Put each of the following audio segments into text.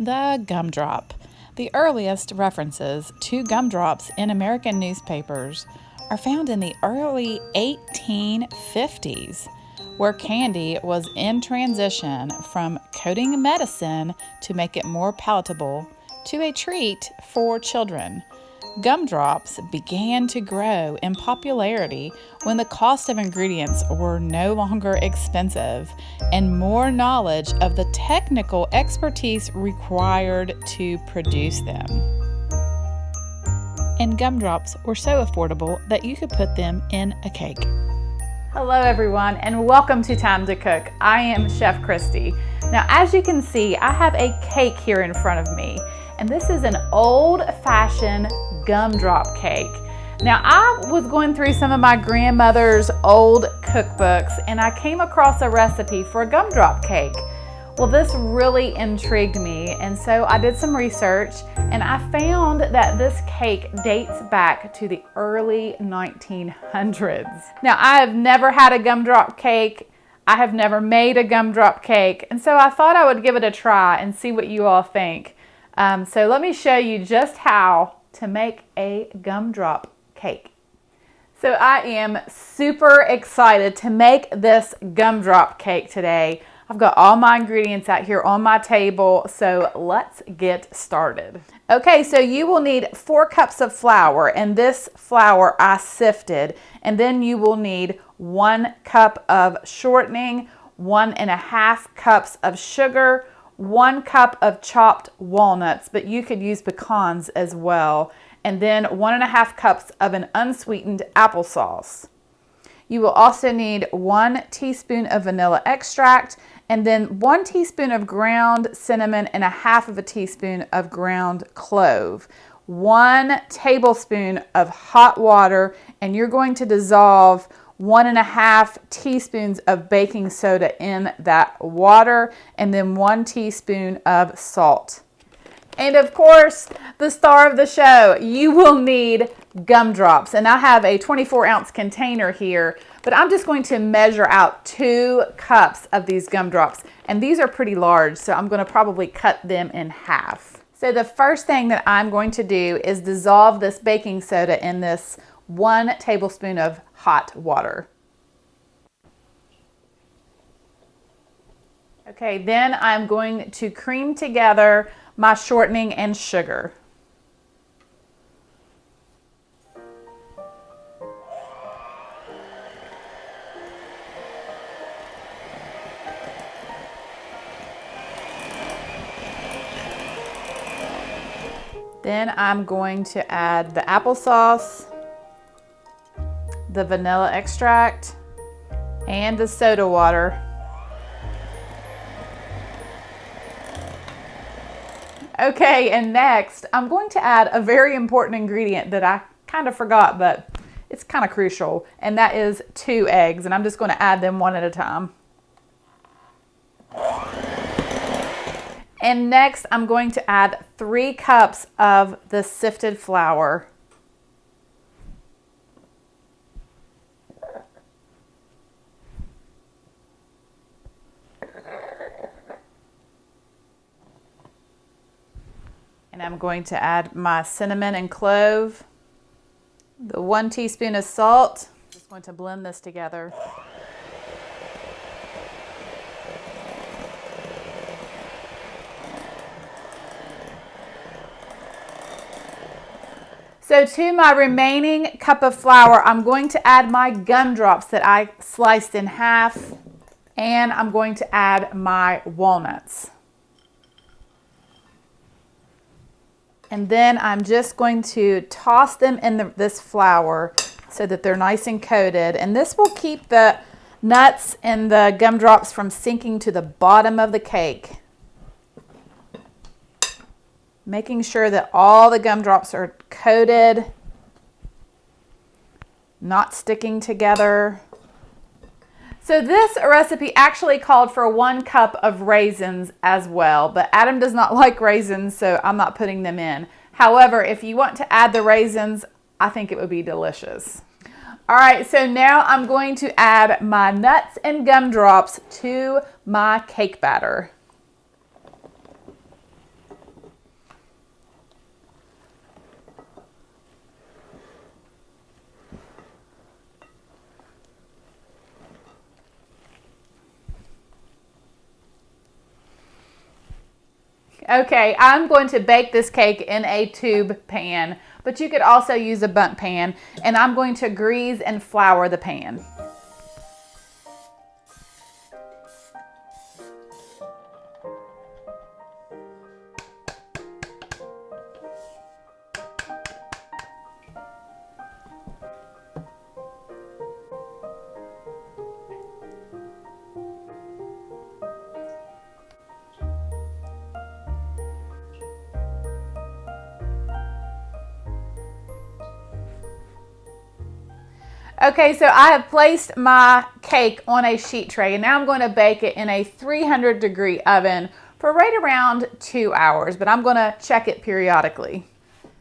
The gumdrop. The earliest references to gumdrops in American newspapers are found in the early 1850s, where candy was in transition from coating medicine to make it more palatable to a treat for children. Gumdrops began to grow in popularity when the cost of ingredients were no longer expensive and more knowledge of the technical expertise required to produce them. And gumdrops were so affordable that you could put them in a cake. Hello everyone, and welcome to Time to Cook. I am Chef Christy. Now, as you can see, I have a cake here in front of me, and this is an old-fashioned gumdrop cake. Now, I was going through some of my grandmother's old cookbooks, and I came across a recipe for a gumdrop cake. Well, this really intrigued me, and so I did some research, and I found that this cake dates back to the early 1900s. Now, I have never had a gumdrop cake. I have never made a gumdrop cake, and so I thought I would give it a try and see what you all think. So let me show you just how to make a gumdrop cake. So I am super excited to make this gumdrop cake today. I've got all my ingredients out here on my table, so let's get started. Okay, so you will need 4 cups of flour, and this flour I sifted, and then you will need 1 cup of shortening, 1.5 cups of sugar, 1 cup of chopped walnuts, but you could use pecans as well, and then 1.5 cups of an unsweetened applesauce. You will also need 1 teaspoon of vanilla extract, and then 1 teaspoon of ground cinnamon and 1/2 teaspoon of ground clove. 1 tablespoon of hot water, and you're going to dissolve 1.5 teaspoons of baking soda in that water, and then 1 teaspoon of salt. And of course, the star of the show, you will need gumdrops. And I have a 24-ounce container here, but I'm just going to measure out 2 cups of these gumdrops. And these are pretty large, so I'm going to probably cut them in half. So the first thing that I'm going to do is dissolve this baking soda in this 1 tablespoon of hot water. Okay, then I'm going to cream together my shortening and sugar. Then I'm going to add the applesauce, the vanilla extract, and the soda water. Okay, and next I'm going to add a very important ingredient that I kind of forgot, but it's kind of crucial, and that is 2 eggs, and I'm just going to add them 1 at a time. And next I'm going to add 3 cups of the sifted flour. And I'm going to add my cinnamon and clove, the 1 teaspoon of salt. I'm just going to blend this together. So to my remaining cup of flour, I'm going to add my gumdrops that I sliced in half, and I'm going to add my walnuts. And then I'm just going to toss them in this flour so that they're nice and coated. And this will keep the nuts and the gumdrops from sinking to the bottom of the cake. Making sure that all the gumdrops are coated, not sticking together. So this recipe actually called for 1 cup of raisins as well, but Adam does not like raisins, so I'm not putting them in. However, if you want to add the raisins, I think it would be delicious. All right, so now I'm going to add my nuts and gumdrops to my cake batter. Okay, I'm going to bake this cake in a tube pan, but you could also use a bundt pan, and I'm going to grease and flour the pan. Okay, so I have placed my cake on a sheet tray, and now I'm going to bake it in a 300-degree oven for right around 2 hours, but I'm going to check it periodically.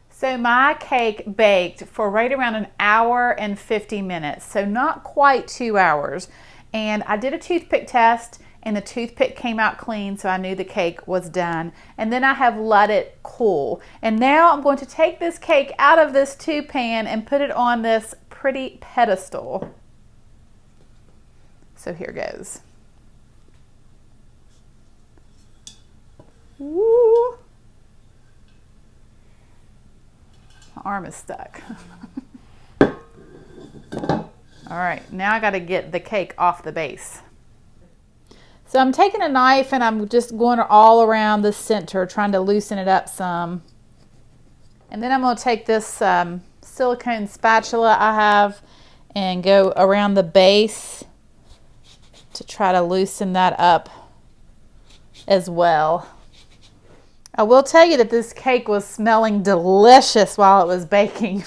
So my cake baked for right around 1 hour and 50 minutes, so not quite 2 hours. And I did a toothpick test, and the toothpick came out clean, so I knew the cake was done. And then I have let it cool. And now I'm going to take this cake out of this tube pan and put it on this pretty pedestal. So here goes. Woo. My arm is stuck. All right, now I got to get the cake off the base. So I'm taking a knife and I'm just going all around the center, trying to loosen it up some. And then I'm going to take this silicone spatula I have and go around the base to try to loosen that up as well. I will tell you that this cake was smelling delicious while it was baking.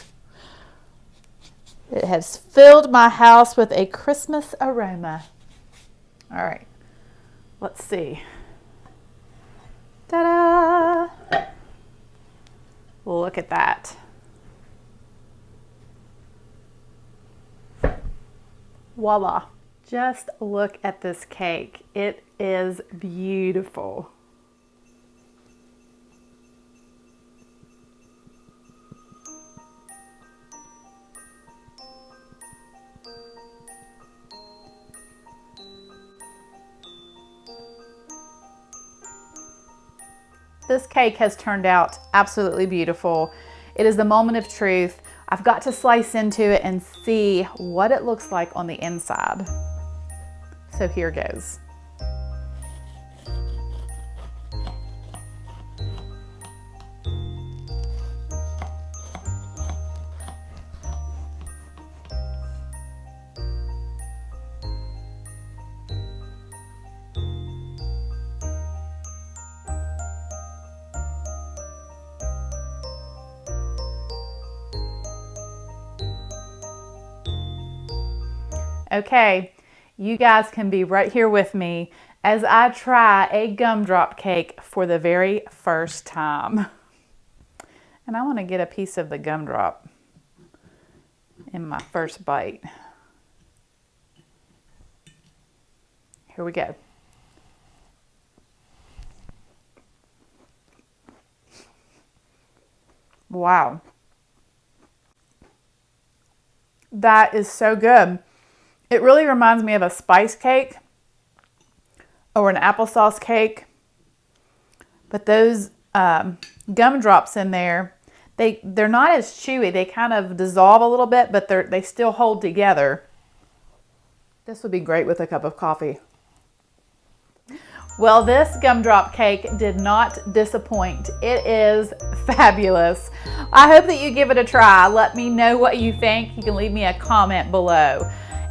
It has filled my house with a Christmas aroma. All right, let's see. Ta-da! Look at that. Voila. Just look at this cake. It is beautiful. This cake has turned out absolutely beautiful. It is the moment of truth. I've got to slice into it and see what it looks like on the inside. So here goes. Okay, you guys can be right here with me as I try a gumdrop cake for the very first time. And I want to get a piece of the gumdrop in my first bite. Here we go. Wow. That is so good. It really reminds me of a spice cake or an applesauce cake. But those gumdrops in there, they're not as chewy. They kind of dissolve a little bit, but they still hold together. This would be great with a cup of coffee. Well, this gumdrop cake did not disappoint. It is fabulous. I hope that you give it a try. Let me know what you think. You can leave me a comment below.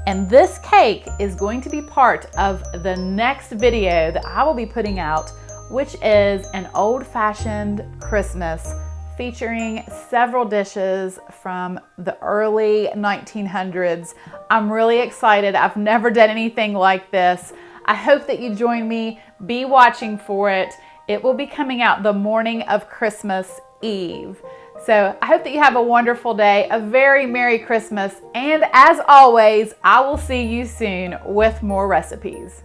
And this cake is going to be part of the next video that I will be putting out, which is an old-fashioned Christmas featuring several dishes from the early 1900s. I'm really excited. I've never done anything like this. I hope that you join me. Be watching for it. It will be coming out the morning of Christmas Eve. So I hope that you have a wonderful day, a very Merry Christmas, and as always, I will see you soon with more recipes.